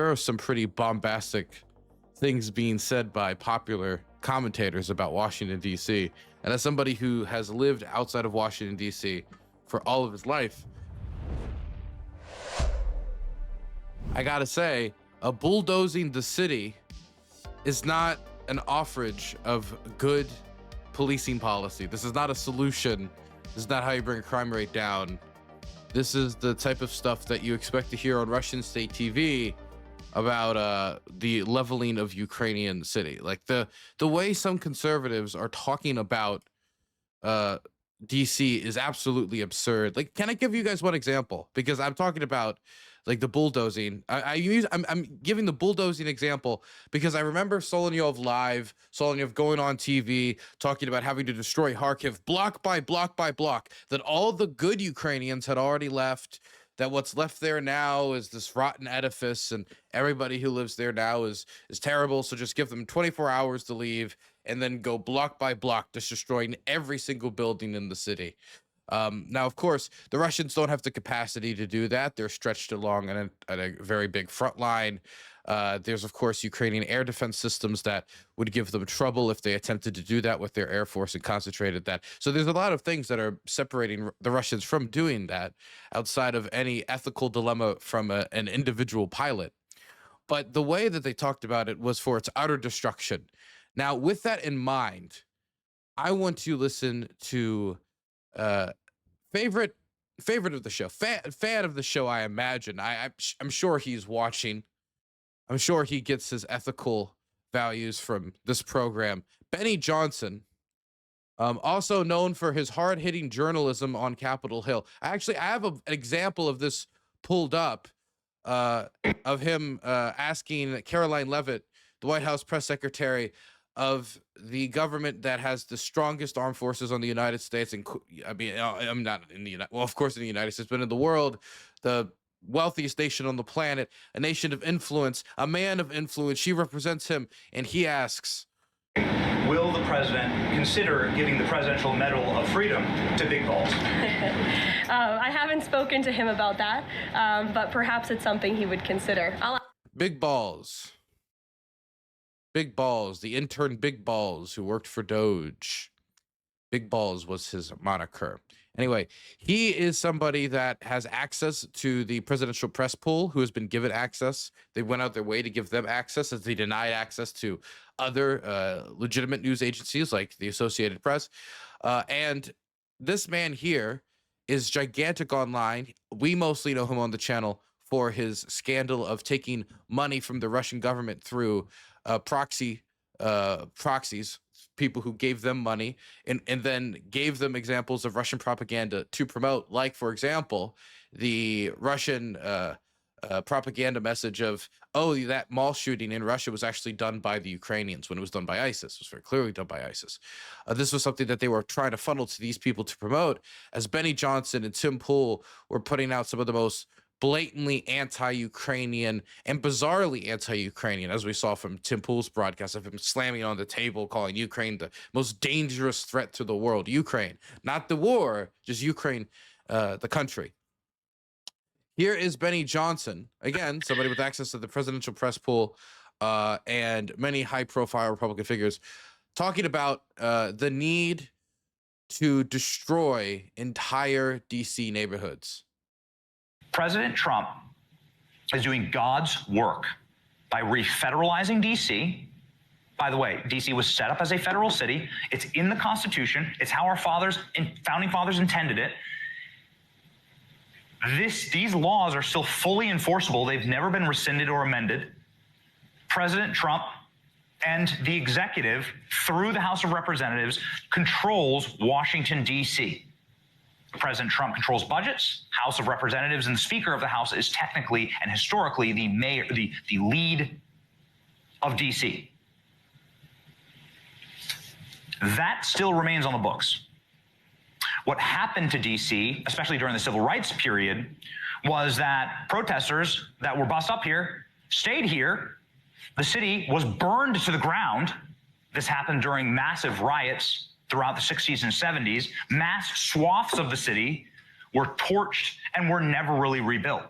There are some pretty bombastic things being said by popular commentators about Washington, D.C. And as somebody who has lived outside of Washington, D.C. for all of his life, I gotta say, bulldozing the city is not an offrage of good policing policy. This is not a solution. This is not how you bring a crime rate down. This is the type of stuff that you expect to hear on Russian state TV about the leveling of Ukrainian city. Like the way some conservatives are talking about DC is absolutely absurd. Like, can I give you guys one example? Because I'm talking about like the bulldozing. I'm giving the bulldozing example because I remember Solovyev going on TV talking about having to destroy Kharkiv block by block by block, that all the good Ukrainians had already left, that what's left there now is this rotten edifice, and everybody who lives there now is terrible, so just give them 24 hours to leave, and then go block by block, just destroying every single building in the city. Now, of course, the Russians don't have the capacity to do that. They're stretched along at a very big front line. There's, of course, Ukrainian air defense systems that would give them trouble if they attempted to do that with their air force and concentrated that. So there's a lot of things that are separating the Russians from doing that outside of any ethical dilemma from an individual pilot. But the way that they talked about it was for its utter destruction. Now, with that in mind, I want to listen to favorite of the show, fan of the show, I imagine. I'm sure he's watching. I'm sure he gets his ethical values from this program. Benny Johnson, also known for his hard-hitting journalism on Capitol Hill. I have an example of this pulled up, of him asking Caroline Leavitt, the White House press secretary, of the government that has the strongest armed forces on the United States. And I mean, I'm not in the United, well, of course in the United States, but in the world, the wealthiest nation on the planet, a nation of influence, a man of influence. She represents him, and he asks, will the president consider giving the Presidential Medal of Freedom to Big Balls? I haven't spoken to him about that, but perhaps it's something he would consider. Big Balls. Big Balls, the intern Big Balls who worked for Doge. Big Balls was his moniker. Anyway, he is somebody that has access to the presidential press pool, who has been given access. They went out their way to give them access, as they denied access to other legitimate news agencies like the Associated Press. And this man here is gigantic online. We mostly know him on the channel for his scandal of taking money from the Russian government through proxies, people who gave them money and then gave them examples of Russian propaganda to promote, like, for example, the Russian propaganda message of, oh, that mall shooting in Russia was actually done by the Ukrainians when it was done by ISIS. It was very clearly done by ISIS. This was something that they were trying to funnel to these people to promote, as Benny Johnson and Tim Pool were putting out some of the most blatantly anti-Ukrainian and bizarrely anti-Ukrainian, as we saw from Tim Pool's broadcast of him slamming on the table, calling Ukraine the most dangerous threat to the world. Ukraine, not the war, just Ukraine, the country. Here is Benny Johnson, again, somebody with access to the presidential press pool and many high-profile Republican figures, talking about the need to destroy entire DC neighborhoods. President Trump is doing God's work by refederalizing D.C. By the way, D.C. was set up as a federal city. It's in the Constitution. It's how our founding fathers intended it. These laws are still fully enforceable. They've never been rescinded or amended. President Trump and the executive, through the House of Representatives, controls Washington, D.C. President Trump controls budgets. House of Representatives and the Speaker of the House is technically and historically the mayor, the lead of D.C. That still remains on the books. What happened to D.C., especially during the civil rights period, was that protesters that were bussed up here stayed here. The city was burned to the ground. This happened during massive riots throughout the 60s and 70s. Mass swaths of the city were torched and were never really rebuilt.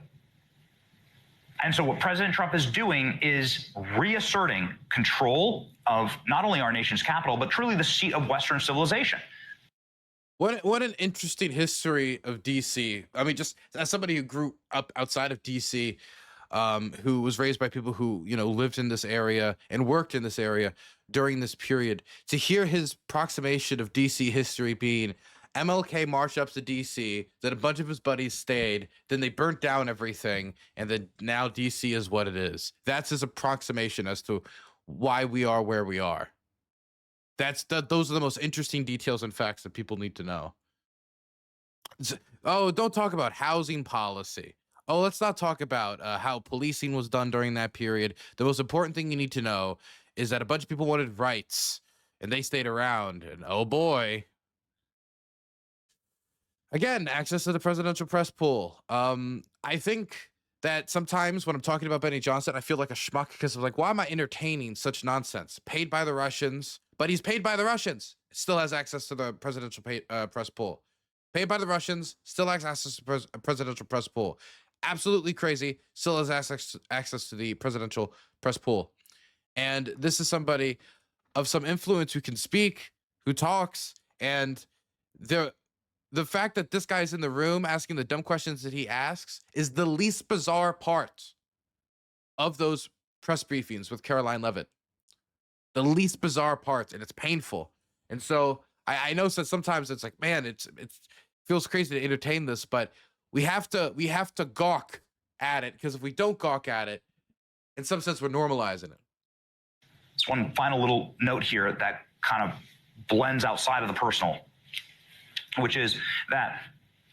And so what President Trump is doing is reasserting control of not only our nation's capital, but truly the seat of Western civilization. What an interesting history of DC. I mean, just as somebody who grew up outside of DC, who was raised by people who, you know, lived in this area and worked in this area during this period, to hear his approximation of DC history being MLK marched up to DC, then a bunch of his buddies stayed, then they burnt down everything, and then now DC is what it is. That's his approximation as to why we are where we are. Those are the most interesting details and facts that people need to know. Oh, don't talk about housing policy. Oh, let's not talk about how policing was done during that period. The most important thing you need to know is that a bunch of people wanted rights and they stayed around. And oh boy. Again, access to the presidential press pool. I think that sometimes when I'm talking about Benny Johnson, I feel like a schmuck because I'm like, why am I entertaining such nonsense? Paid by the Russians, but he's paid by the Russians. Still has access to the presidential press pool. Paid by the Russians, still has access to presidential press pool. Absolutely crazy. Still has access to the presidential press pool. And this is somebody of some influence who can speak, who talks, and the fact that this guy's in the room asking the dumb questions that he asks is the least bizarre part of those press briefings with Caroline Leavitt. The least bizarre part, and it's painful. And so I know that sometimes it's like, man, it feels crazy to entertain this, but we have to gawk at it, because if we don't gawk at it, in some sense, we're normalizing it. It's one final little note here that kind of blends outside of the personal, which is that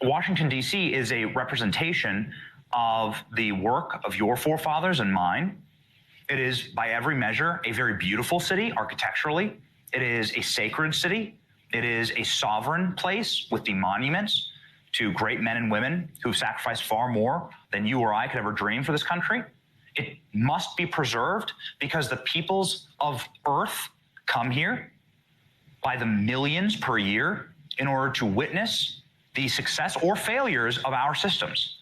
Washington, D.C. is a representation of the work of your forefathers and mine. It is, by every measure, a very beautiful city architecturally. It is a sacred city. It is a sovereign place with the monuments to great men and women who've sacrificed far more than you or I could ever dream for this country. It must be preserved because the peoples of Earth come here by the millions per year in order to witness the success or failures of our systems.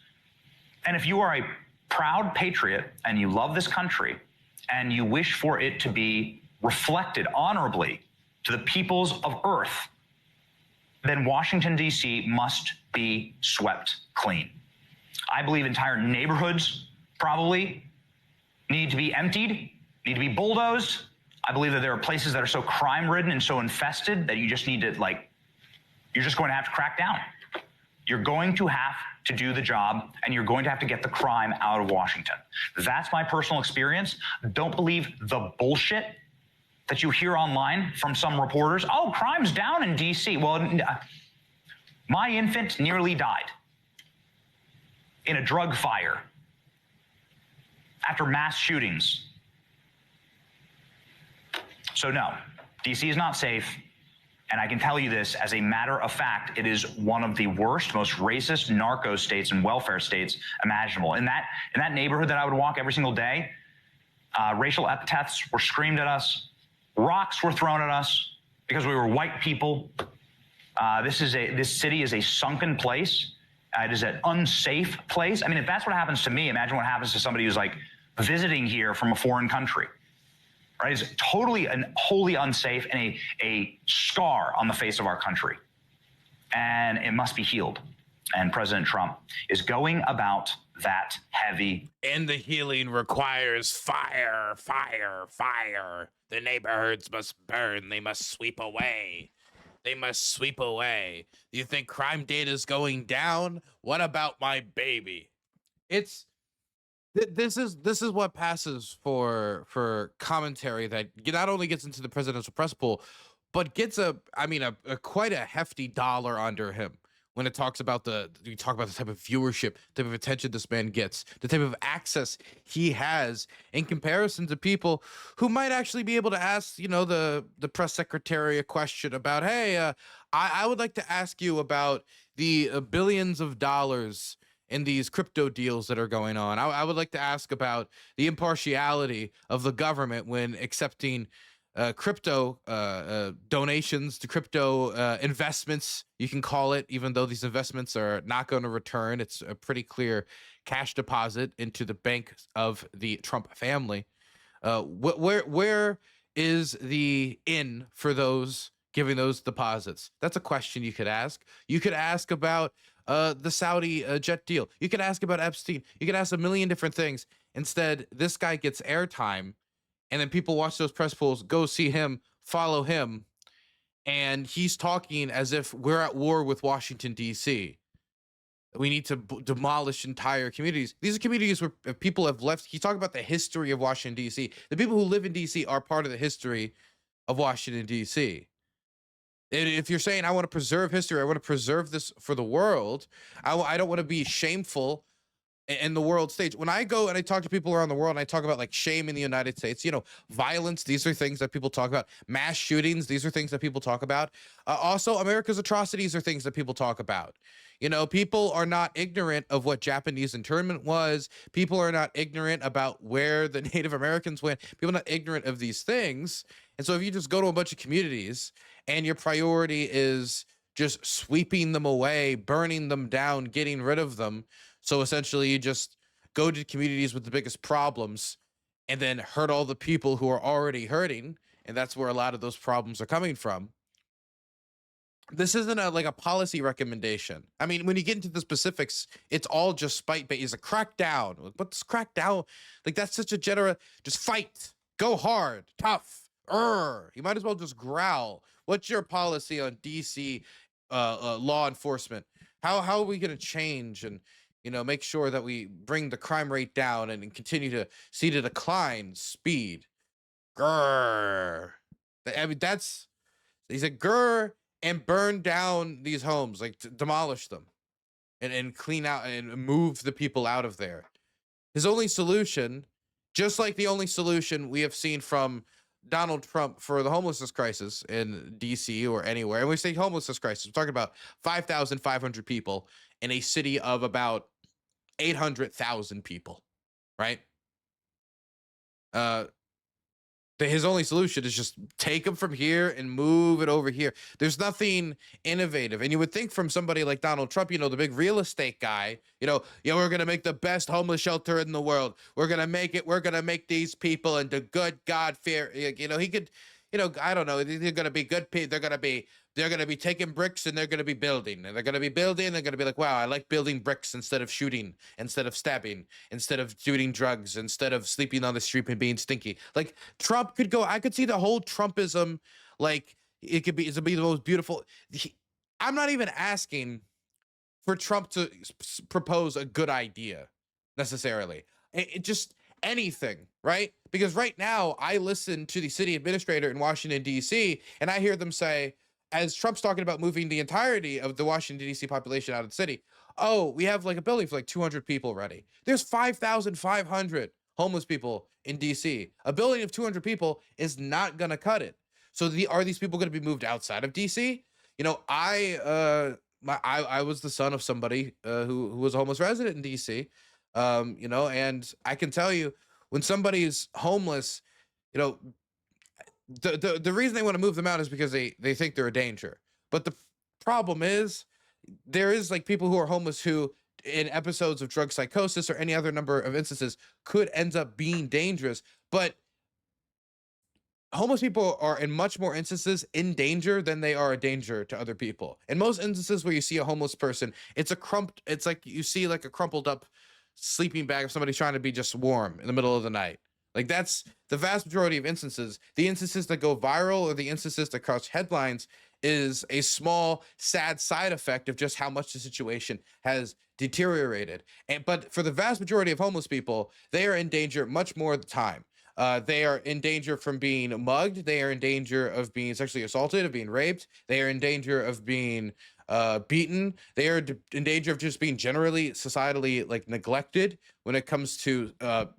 And if you are a proud patriot and you love this country and you wish for it to be reflected honorably to the peoples of Earth, then Washington, D.C. must be swept clean. I believe entire neighborhoods probably need to be emptied, need to be bulldozed. I believe that there are places that are so crime-ridden and so infested that you just need to, you're just going to have to crack down. You're going to have to do the job, and you're going to have to get the crime out of Washington. That's my personal experience. Don't believe the bullshit that you hear online from some reporters. Oh, crime's down in D.C. Well, my infant nearly died in a drug fire after mass shootings. So no, D.C. is not safe. And I can tell you this, as a matter of fact, it is one of the worst, most racist narco states and welfare states imaginable. In that neighborhood that I would walk every single day, racial epithets were screamed at us, rocks were thrown at us because we were white people. This city is a sunken place. It is an unsafe place. I mean, if that's what happens to me, imagine what happens to somebody who's visiting here from a foreign country. Right? It's totally and wholly unsafe and a scar on the face of our country. And it must be healed. And President Trump is going about that heavy. And the healing requires fire, fire, fire. The neighborhoods must burn. They must sweep away. They must sweep away. You think crime data is going down? What about my baby? This is what passes for commentary that not only gets into the presidential press pool, but gets a quite a hefty dollar under him when you talk about the type of viewership, type of attention this man gets, the type of access he has in comparison to people who might actually be able to ask, the press secretary a question about, hey, I would like to ask you about the billions of dollars in these crypto deals that are going on. I would like to ask about the impartiality of the government when accepting crypto donations, to crypto investments, you can call it, even though these investments are not going to return. It's a pretty clear cash deposit into the bank of the Trump family. Where is the in for those giving those deposits? That's a question you could ask. You could ask about the Saudi jet deal. You could ask about Epstein. You could ask a million different things. Instead, this guy gets airtime, and then people watch those press polls, go see him, follow him, and he's talking as if we're at war with Washington, D.C. We need to demolish entire communities. These are communities where people have left. He's talking about the history of Washington, D.C. The people who live in D.C. are part of the history of Washington, D.C. And if you're saying, I want to preserve history, I want to preserve this for the world, I don't want to be shameful in the world stage. When I go and I talk to people around the world and I talk about like shame in the United States, violence, these are things that people talk about. Mass shootings, these are things that people talk about. Also, America's atrocities are things that people talk about. People are not ignorant of what Japanese internment was. People are not ignorant about where the Native Americans went. People are not ignorant of these things. And so if you just go to a bunch of communities and your priority is just sweeping them away, burning them down, getting rid of them, so essentially you just go to communities with the biggest problems and then hurt all the people who are already hurting, and that's where a lot of those problems are coming from. This isn't a policy recommendation. I mean, when you get into the specifics, it's all just spite bait. Is a crackdown. What's crackdown? Like, that's such a general, just fight. Go hard, tough. You might as well just growl. What's your policy on DC law enforcement? How are we going to change and make sure that we bring the crime rate down and continue to see the decline speed? Grr. I mean, he said grr, and burn down these homes, like demolish them and clean out and move the people out of there. His only solution, just like the only solution we have seen from Donald Trump for the homelessness crisis in DC or anywhere. And we say homelessness crisis, we're talking about 5,500 people in a city of about 800,000 people, right? His only solution is just take them from here and move it over here. There's nothing innovative. And you would think from somebody like Donald Trump, the big real estate guy, we're going to make the best homeless shelter in the world. We're going to make it. We're going to make these people into good God fear. He could, I don't know. They're going to be good people. They're going to be taking bricks and they're going to be building. And they're going to be building. They're going to be like, wow, I like building bricks instead of shooting, instead of stabbing, instead of doing drugs, instead of sleeping on the street and being stinky. Like, Trump could go, I could see the whole Trumpism, like, it'd be the most beautiful. I'm not even asking for Trump to propose a good idea necessarily. It just anything, right? Because right now I listen to the city administrator in Washington, D.C., and I hear them say, as Trump's talking about moving the entirety of the Washington, D.C. population out of the city, oh, we have like a building for like 200 people ready. There's 5,500 homeless people in D.C. A building of 200 people is not going to cut it. So are these people going to be moved outside of D.C.? I was the son of somebody who was a homeless resident in D.C., and I can tell you, when somebody's homeless, the reason they want to move them out is because they think they're a danger. But the problem is, there is like people who are homeless who, in episodes of drug psychosis or any other number of instances, could end up being dangerous. But homeless people are in much more instances in danger than they are a danger to other people. In most instances where you see a homeless person, it's like you see like a crumpled up sleeping bag of somebody trying to be just warm in the middle of the night. Like, that's the vast majority of instances. The instances that go viral or the instances that cause headlines is a small, sad side effect of just how much the situation has deteriorated. But for the vast majority of homeless people, they are in danger much more of the time. They are in danger from being mugged. They are in danger of being sexually assaulted, of being raped. They are in danger of being beaten. They are in danger of just being generally societally like neglected when it comes to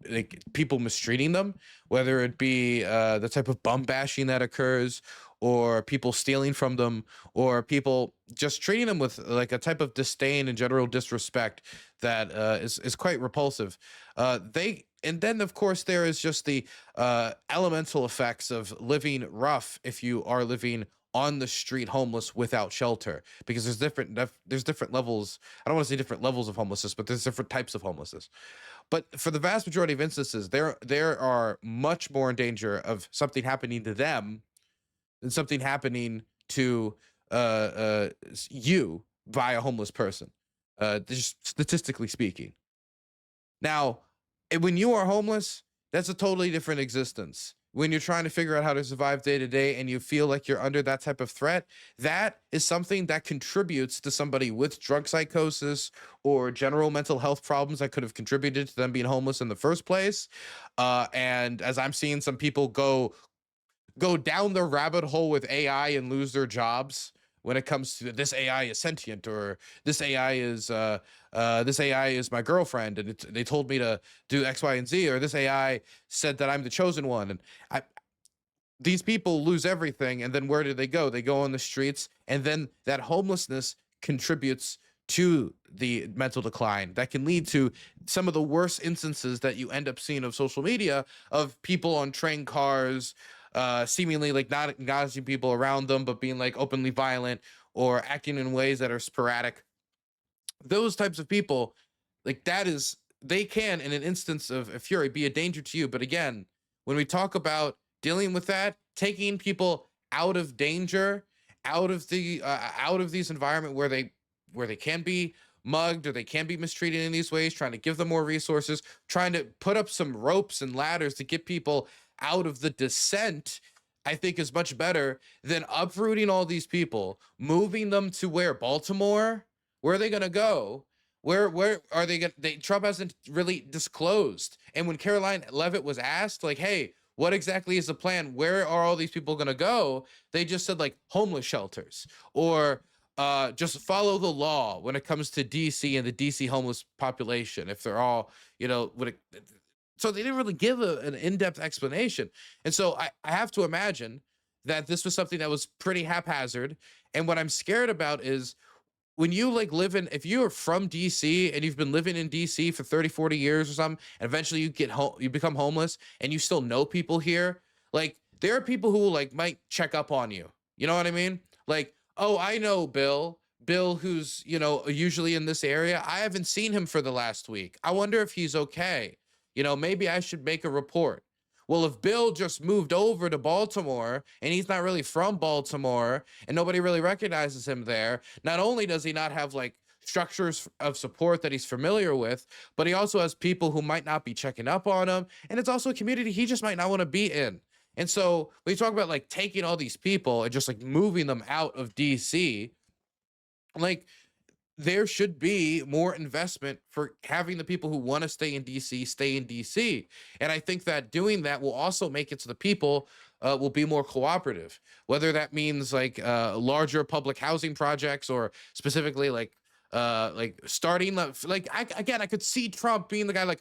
like people mistreating them, whether it be the type of bum bashing that occurs, or people stealing from them, or people just treating them with like a type of disdain and general disrespect that is quite repulsive. and then of course there is just the elemental effects of living rough if you are living on the street homeless without shelter, because there's different levels. I don't want to say different levels of homelessness, but there's different types of homelessness. But for the vast majority of instances, there are much more in danger of something happening to them than something happening to you by a homeless person, just statistically speaking. Now, when you are homeless, that's a totally different existence. When you're trying to figure out how to survive day to day and you feel like you're under that type of threat, that is something that contributes to somebody with drug psychosis or general mental health problems that could have contributed to them being homeless in the first place. And as I'm seeing some people go down the rabbit hole with AI and lose their jobs when it comes to this AI is sentient, or this AI is my girlfriend and they told me to do X, Y, and Z, or this AI said that I'm the chosen one. And these people lose everything, and then where do they go? They go on the streets, and then that homelessness contributes to the mental decline that can lead to some of the worst instances that you end up seeing of social media, of people on train cars, seemingly like not acknowledging people around them, but being like openly violent or acting in ways that are sporadic. Those types of people, like they can, in an instance of fury, be a danger to you. But again, when we talk about dealing with that, taking people out of danger, out of these environment where they can be mugged or they can be mistreated in these ways, trying to give them more resources, trying to put up some ropes and ladders to get people out of the descent, I think is much better than uprooting all these people, moving them to where? Baltimore? Where are they going to go? Where are they going to? Trump hasn't really disclosed. And when Caroline Leavitt was asked, like, hey, what exactly is the plan? Where are all these people going to go? They just said like homeless shelters, or just follow the law when it comes to DC and the DC homeless population. If they're all, so they didn't really give an in-depth explanation. And so I have to imagine that this was something that was pretty haphazard. And what I'm scared about is when you if you're from DC and you've been living in DC for 30, 40 years or something, and eventually you become homeless and you still know people here, like there are people who might check up on you. You know what I mean? Like, oh, I know Bill, who's, usually in this area. I haven't seen him for the last week. I wonder if he's okay. Maybe I should make a report. Well, if Bill just moved over to Baltimore and he's not really from Baltimore and nobody really recognizes him there, not only does he not have structures of support that he's familiar with, but he also has people who might not be checking up on him. And it's also a community he just might not want to be in. And so when you talk about taking all these people and just moving them out of DC, there should be more investment for having the people who want to stay in DC. And I think that doing that will also make it so the people will be more cooperative, whether that means larger public housing projects, or specifically starting I could see Trump being the guy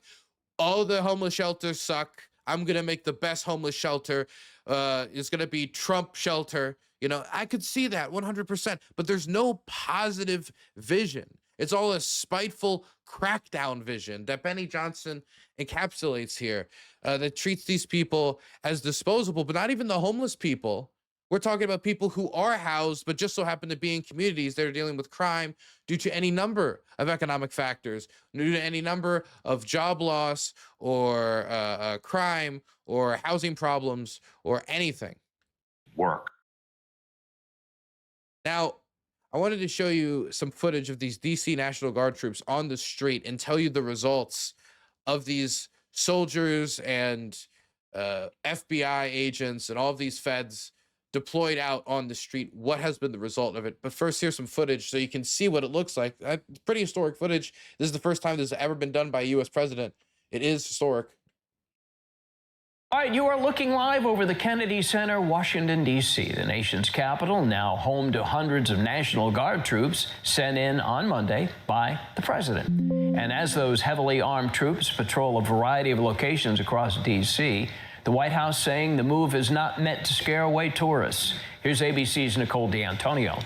all the homeless shelters suck. I'm going to make the best homeless shelter. It's going to be Trump shelter. I could see that 100%, but there's no positive vision. It's all a spiteful crackdown vision that Benny Johnson encapsulates here, that treats these people as disposable, but not even the homeless people. We're talking about people who are housed, but just so happen to be in communities that are dealing with crime due to any number of economic factors, due to any number of job loss or crime or housing problems or anything. Work. Now, I wanted to show you some footage of these DC National Guard troops on the street and tell you the results of these soldiers and FBI agents and all of these feds deployed out on the street. What has been the result of it? But first, here's some footage so you can see what it looks like. It's pretty historic footage. This is the first time this has ever been done by a U.S. president. It is historic. All right, you are looking live over the Kennedy Center, Washington, D.C., the nation's capital, now home to hundreds of National Guard troops sent in on Monday by the president. And as those heavily armed troops patrol a variety of locations across D.C., the White House saying the move is not meant to scare away tourists. Here's ABC's Nicole D'Antonio.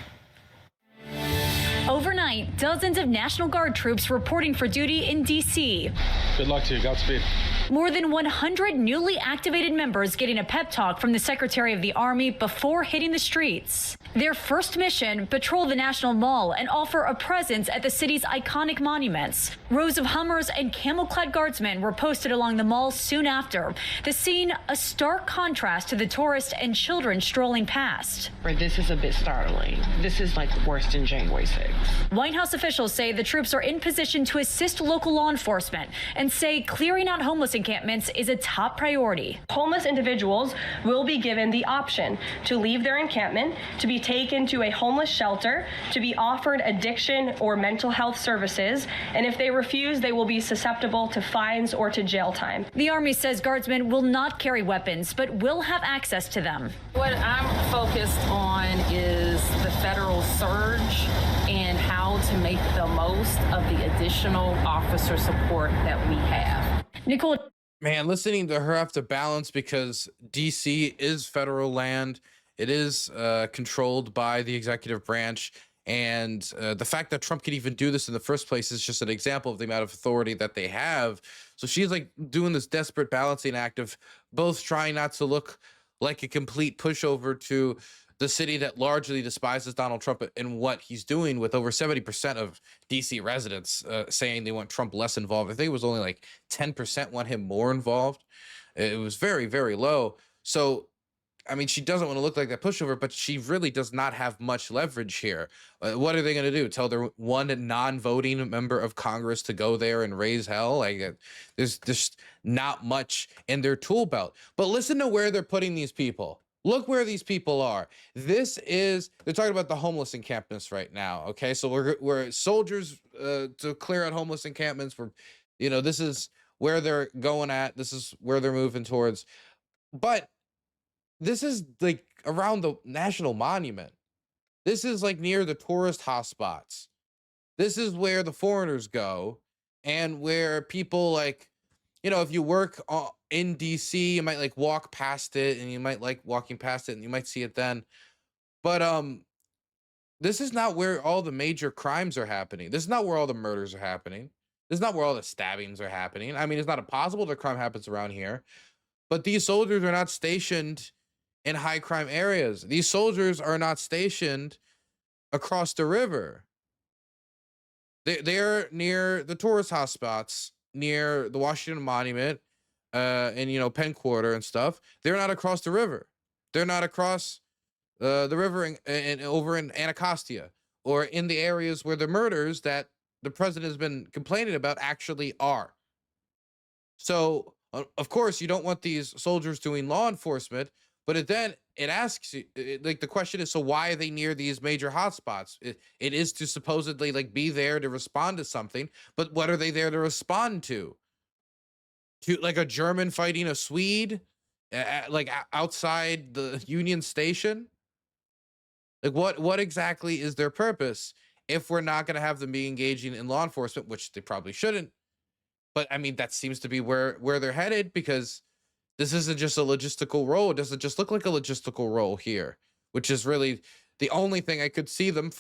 Overnight, night, dozens of National Guard troops reporting for duty in D.C. Good luck to you. Godspeed. More than 100 newly activated members getting a pep talk from the Secretary of the Army before hitting the streets. Their first mission, patrol the National Mall and offer a presence at the city's iconic monuments. Rows of Hummers and camel-clad guardsmen were posted along the mall soon after. The scene, a stark contrast to the tourists and children strolling past. This is a bit startling. This is like worse than January 6th. White House officials say the troops are in position to assist local law enforcement and say clearing out homeless encampments is a top priority. Homeless individuals will be given the option to leave their encampment, to be taken to a homeless shelter, to be offered addiction or mental health services, and if they refuse, they will be susceptible to fines or to jail time. The Army says guardsmen will not carry weapons, but will have access to them. What I'm focused on is the federal surge and how to make the most of the additional officer support that we have. Nicole. Man, listening to her have to balance because DC is federal land. It is controlled by the executive branch. And the fact that Trump could even do this in the first place is just an example of the amount of authority that they have. So she's like doing this desperate balancing act of both trying not to look like a complete pushover to the city that largely despises Donald Trump and what he's doing, with over 70% of DC residents saying they want Trump less involved. I think it was only like 10% want him more involved. It was very, very low. So, I mean, she doesn't want to look like that pushover, but she really does not have much leverage here. What are they going to do? Tell their one non-voting member of Congress to go there and raise hell? Like, there's just not much in their tool belt. But listen to where they're putting these people. Look where these people are. They're talking about the homeless encampments right now. Okay, so we're soldiers to clear out homeless encampments. This is where they're going at. This is where they're moving towards. But this is like around the National Monument. This is like near the tourist hotspots. This is where the foreigners go, and where people if you work in DC, you might like walk past it, and you might like walking past it, and you might see it then. But this is not where all the major crimes are happening. This is not where all the murders are happening. This is not where all the stabbings are happening. I mean, it's not impossible that crime happens around here, but these soldiers are not stationed in high crime areas. These soldiers are not stationed across the river. They're near the tourist hotspots, near the Washington Monument, and Penn Quarter and stuff. They're not across the river. They're not across the river and over in Anacostia, or in the areas where the murders that the president has been complaining about actually are. So, of course, you don't want these soldiers doing law enforcement, but then it asks you, the question is, so why are they near these major hotspots? It is to supposedly be there to respond to something, but what are they there to respond to? To like a German fighting a Swede, outside the Union Station? Like what exactly is their purpose if we're not going to have them be engaging in law enforcement, which they probably shouldn't? But I mean, that seems to be where they're headed, because this isn't just a logistical role. It doesn't just look like a logistical role here, which is really the only thing I could see them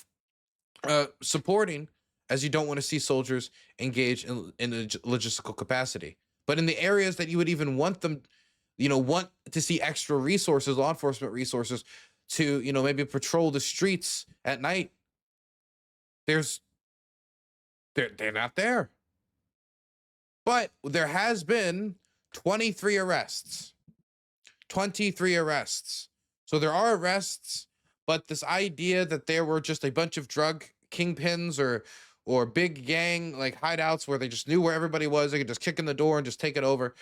supporting, as you don't want to see soldiers engage in a logistical capacity. But in the areas that you would even want them, want to see extra resources, law enforcement resources, to, maybe patrol the streets at night, they're not there. But there has been 23 arrests. 23 arrests. So there are arrests, but this idea that there were just a bunch of drug kingpins or big gang hideouts where they just knew where everybody was, they could just kick in the door and just take it over.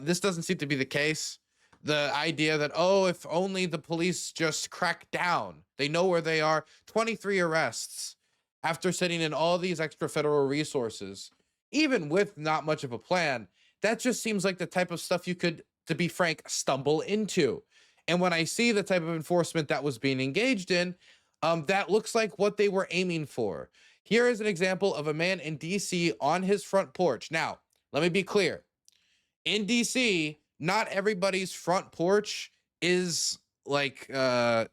This doesn't seem to be the case. The idea that, if only the police just crack down, they know where they are. 23 arrests after sending in all these extra federal resources, even with not much of a plan. That just seems like the type of stuff you could, to be frank, stumble into. And when I see the type of enforcement that was being engaged in, that looks like what they were aiming for. Here is an example of a man in DC on his front porch. Now, let me be clear. In DC, not everybody's front porch is their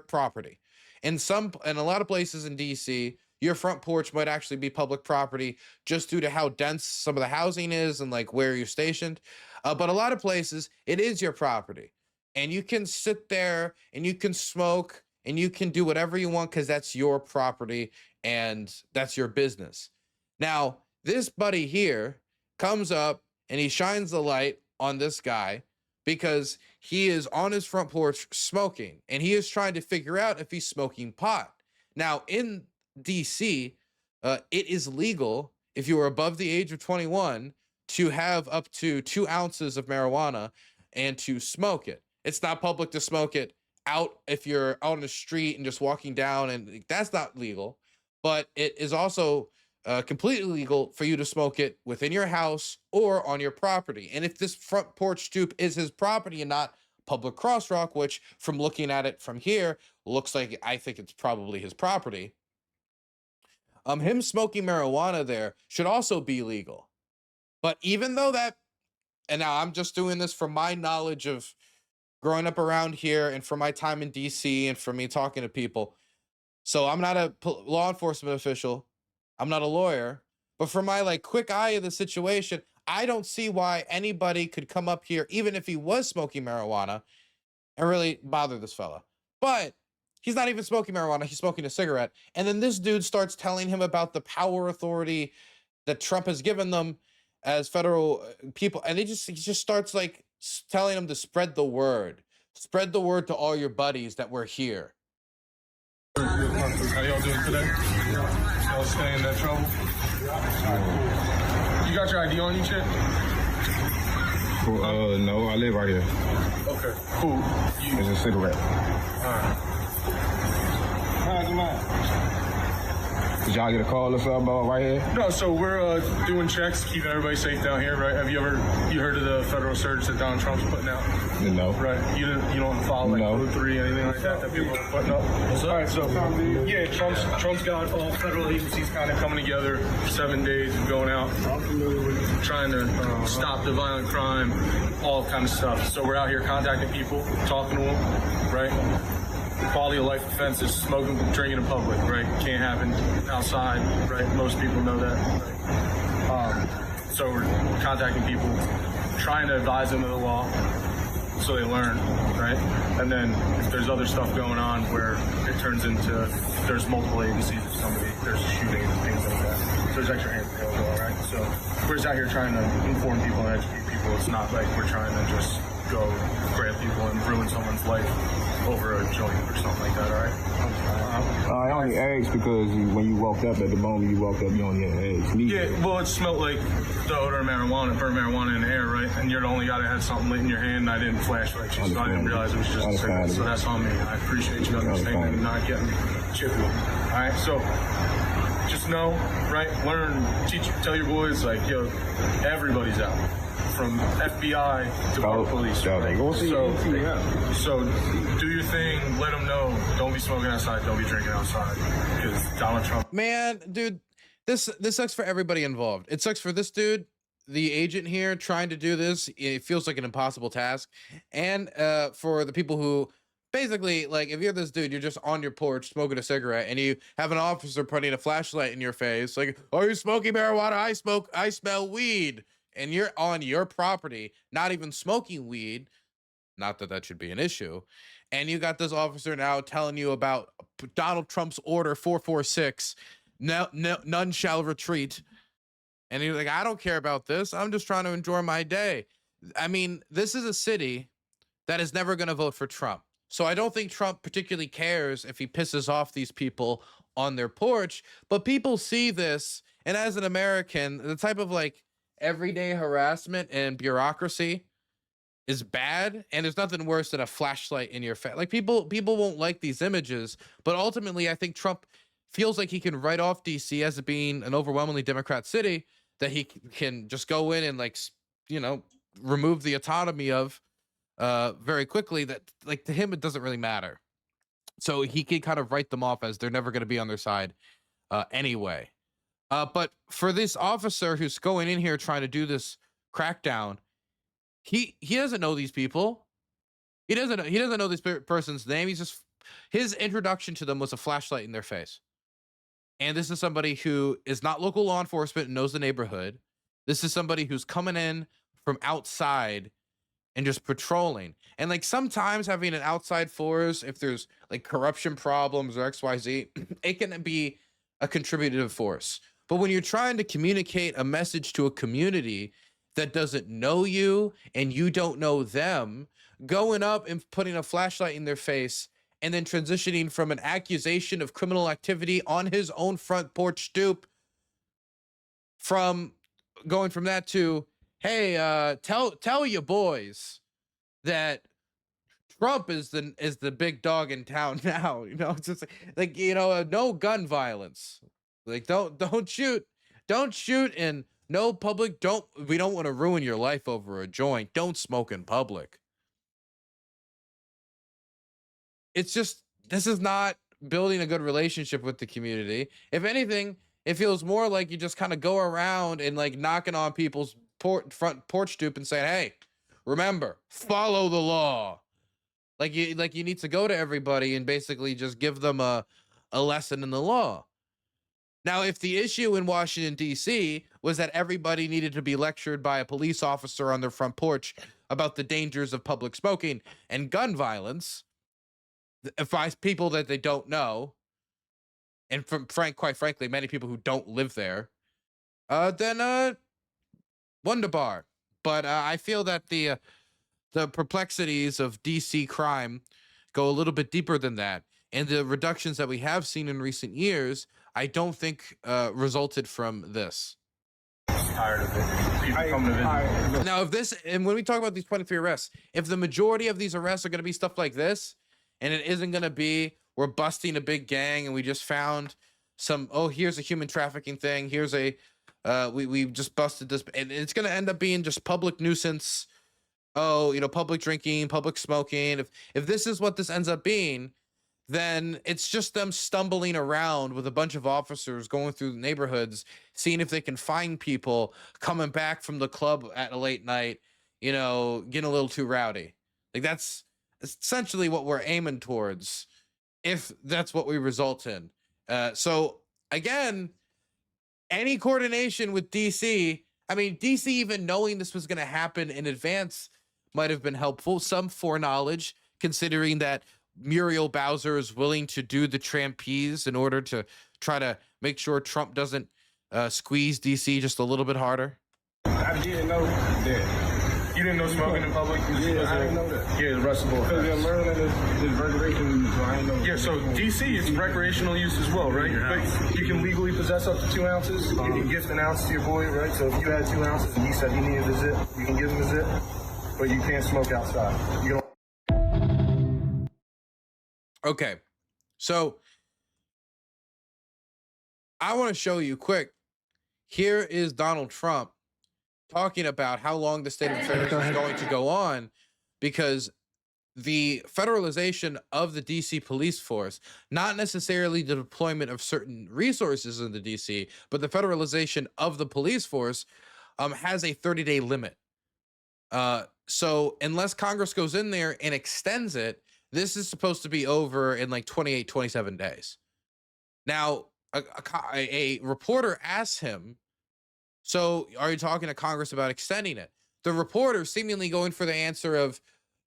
property. In a lot of places in DC, your front porch might actually be public property just due to how dense some of the housing is and like where you're stationed. But a lot of places, it is your property. And you can sit there and you can smoke and you can do whatever you want because that's your property and that's your business. Now, this buddy here comes up and he shines the light on this guy because he is on his front porch smoking and he is trying to figure out if he's smoking pot. Now, in DC, it is legal if you are above the age of 21 to have up to 2 ounces of marijuana and to smoke it. It's not public to smoke it out if you're out on the street and just walking down, and that's not legal. But it is also completely legal for you to smoke it within your house or on your property. And if this front porch stoop is his property and not public crosswalk, which from looking at it from here looks like I think it's probably his property, him smoking marijuana there should also be legal. But even though that, and now I'm just doing this from my knowledge of growing up around here and from my time in DC and from me talking to people. So I'm not a law enforcement official. I'm not a lawyer, but from my like quick eye of the situation, I don't see why anybody could come up here, even if he was smoking marijuana, and really bother this fella. But he's not even smoking marijuana. He's smoking a cigarette. And then this dude starts telling him about the power authority that Trump has given them as federal people. And he just starts like telling him to spread the word. Spread the word to all your buddies that we're here. How y'all doing today? Y'all staying in that trouble? You got your ID on you, Chip? No, I live right here. Okay, cool. It's a cigarette. Alright. Come on. Did y'all get a call or something about right here? No, so we're doing checks, keeping everybody safe down here, right? Have you heard of the federal surge that Donald Trump's putting out? No. Right. You don't follow like No. Code 3, anything like that people are putting up? All right, so yeah, Trump's got all federal agencies kind of coming together, 7 days of going out, trying to stop the violent crime, all kind of stuff. So we're out here contacting people, talking to them, right? Quality of life offenses, smoking, drinking in public, right? Can't happen outside, right? Most people know that, right? So we're contacting people, trying to advise them of the law so they learn, right? And then if there's other stuff going on where it turns into, there's multiple agencies, there's shootings and things like that. So there's extra hands available, all right? So we're just out here trying to inform people and educate people. It's not like we're trying to just go grab people and ruin someone's life over a joint or something like that, all right? I only asked because when you walked up, at the moment you walked up, you only had eggs. Yeah, well, it smelled like the odor of marijuana, burnt marijuana in the air, right? And you're the only guy that had something lit in your hand, and I didn't flashlight you, so I didn't realize it was just a cigarette. So that's on me. I appreciate you understanding and not getting chippy. All right, so just know, right? Learn, teach, tell your boys, like, yo, everybody's out. From FBI to police. So do your thing, let them know. Don't be smoking outside, don't be drinking outside. Because Donald Trump. Man, dude, this sucks for everybody involved. It sucks for this dude, the agent here, trying to do this. It feels like an impossible task. And for the people who basically, like, if you're this dude, you're just on your porch smoking a cigarette and you have an officer putting a flashlight in your face, like, are you smoking marijuana? I smell weed. And you're on your property, not even smoking weed, not that that should be an issue, and you got this officer now telling you about Donald Trump's order 446, no, none shall retreat, and you're like, I don't care about this. I'm just trying to enjoy my day. I mean, this is a city that is never going to vote for Trump. So I don't think Trump particularly cares if he pisses off these people on their porch, but people see this, and as an American, the type of like everyday harassment and bureaucracy is bad, and there's nothing worse than a flashlight in your face. Like people won't like these images, but ultimately I think Trump feels like he can write off DC as it being an overwhelmingly Democrat city that he can just go in and, like, you know, remove the autonomy of very quickly. That, like, to him it doesn't really matter, so he can kind of write them off as they're never going to be on their side anyway. But for this officer who's going in here trying to do this crackdown, he doesn't know these people. He doesn't know this person's name. He's just, his introduction to them was a flashlight in their face. And this is somebody who is not local law enforcement and knows the neighborhood. This is somebody who's coming in from outside and just patrolling. And like sometimes having an outside force, if there's like corruption problems or XYZ, it can be a contributive force. But when you're trying to communicate a message to a community that doesn't know you and you don't know them, going up and putting a flashlight in their face and then transitioning from an accusation of criminal activity on his own front porch stoop, from going from that to, hey, tell your boys that Trump is the big dog in town now. You know, it's just like, you know, no gun violence. Like don't shoot, and no public, we don't want to ruin your life over a joint. Don't smoke in public. It's just, this is not building a good relationship with the community. If anything, it feels more like you just kind of go around and like knocking on people's front porch stoop and saying, hey, remember, follow the law. Like you need to go to everybody and basically just give them a lesson in the law. Now, if the issue in Washington, D.C. was that everybody needed to be lectured by a police officer on their front porch about the dangers of public smoking and gun violence by people that they don't know, and quite frankly, many people who don't live there, then wonderbar. But I feel that the perplexities of DC crime go a little bit deeper than that, and the reductions that we have seen in recent years, I don't think resulted from this. Tired of it. People coming to visit. Now, if this, and when we talk about these 23 arrests, if the majority of these arrests are going to be stuff like this, and it isn't going to be, we're busting a big gang and we just found some, oh, here's a human trafficking thing, here's a, we just busted this, and it's going to end up being just public nuisance, oh, you know, public drinking, public smoking. If this is what this ends up being, then it's just them stumbling around with a bunch of officers going through the neighborhoods, seeing if they can find people coming back from the club at a late night, you know, getting a little too rowdy. Like that's essentially what we're aiming towards, if that's what we result in. So again, any coordination with DC, I mean, DC even knowing this was going to happen in advance might have been helpful. Some foreknowledge, considering that Muriel Bowser is willing to do the trapeze in order to try to make sure Trump doesn't squeeze DC just a little bit harder. I didn't know that. You didn't know smoking in public? Yeah, I didn't know that. Yeah, the rest of Because in Maryland is recreational use, so I didn't know. Yeah, so DC is recreational use as well, right? But you can legally possess up to 2 ounces. You can gift an ounce to your boy, right? So if you had 2 ounces and he said he needed a zip, you can give him a zip, but you can't smoke outside. You don't. Okay, so I want to show you quick. Here is Donald Trump talking about how long the state of affairs is going to go on, because the federalization of the DC police force, not necessarily the deployment of certain resources in the DC, but the federalization of the police force has a 30-day limit. So unless Congress goes in there and extends it, this is supposed to be over in like 28, 27 days. Now, a reporter asks him, so are you talking to Congress about extending it? The reporter seemingly going for the answer of,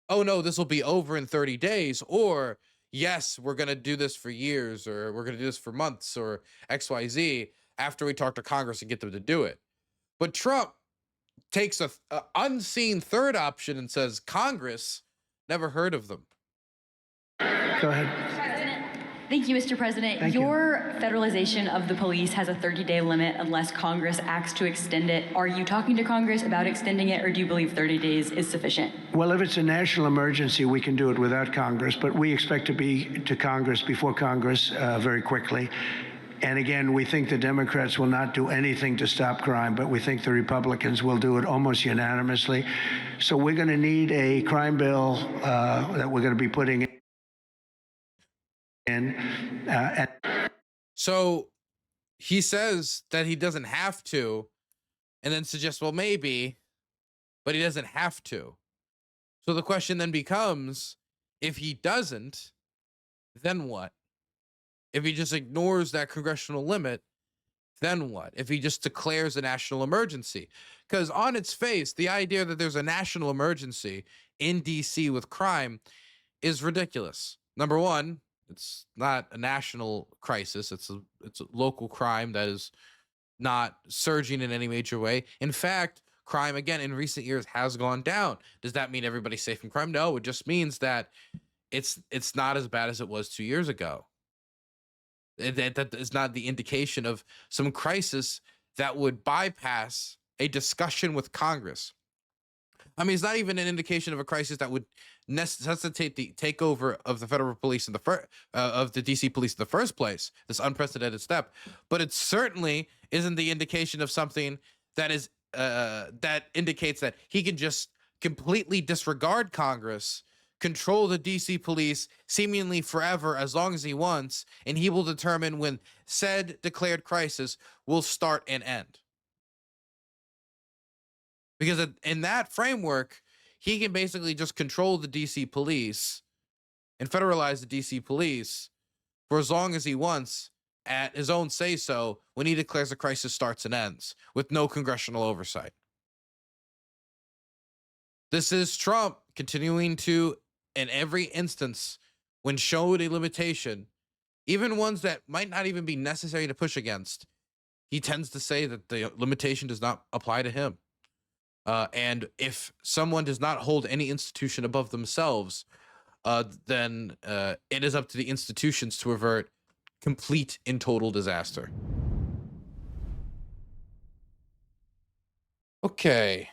oh no, this will be over in 30 days, or yes, we're going to do this for years, or we're going to do this for months, or XYZ, after we talk to Congress and get them to do it. But Trump takes a unseen third option and says, Congress, never heard of them. Go ahead. Thank you, Mr. President. Thank you. Your federalization of the police has a 30-day limit unless Congress acts to extend it. Are you talking to Congress about extending it, or do you believe 30 days is sufficient? Well, if it's a national emergency, we can do it without Congress, but we expect to be to Congress before Congress very quickly. And again, we think the Democrats will not do anything to stop crime, but we think the Republicans will do it almost unanimously. So we're going to need a crime bill that we're going to be putting in. So he says that he doesn't have to, and then suggests, well, maybe, but he doesn't have to. So the question then becomes, if he doesn't, then what? If he just ignores that congressional limit, then what? If he just declares a national emergency? Because on its face, the idea that there's a national emergency in DC with crime is ridiculous. Number one, it's not a national crisis. It's a local crime that is not surging in any major way. In fact, crime again in recent years has gone down. Does that mean everybody's safe from crime? No, it just means that it's not as bad as it was 2 years ago. That is not the indication of some crisis that would bypass a discussion with Congress. I mean, it's not even an indication of a crisis that would necessitate the takeover of the federal police in the of the DC police in the first place. This unprecedented step, but it certainly isn't the indication of something that is that indicates that he can just completely disregard Congress, control the DC police seemingly forever as long as he wants, and he will determine when said declared crisis will start and end. Because in that framework, he can basically just control the DC police and federalize the DC police for as long as he wants at his own say-so when he declares a crisis starts and ends with no congressional oversight. This is Trump continuing to, in every instance, when showed a limitation, even ones that might not even be necessary to push against, he tends to say that the limitation does not apply to him. And if someone does not hold any institution above themselves, then it is up to the institutions to avert complete and total disaster. Okay.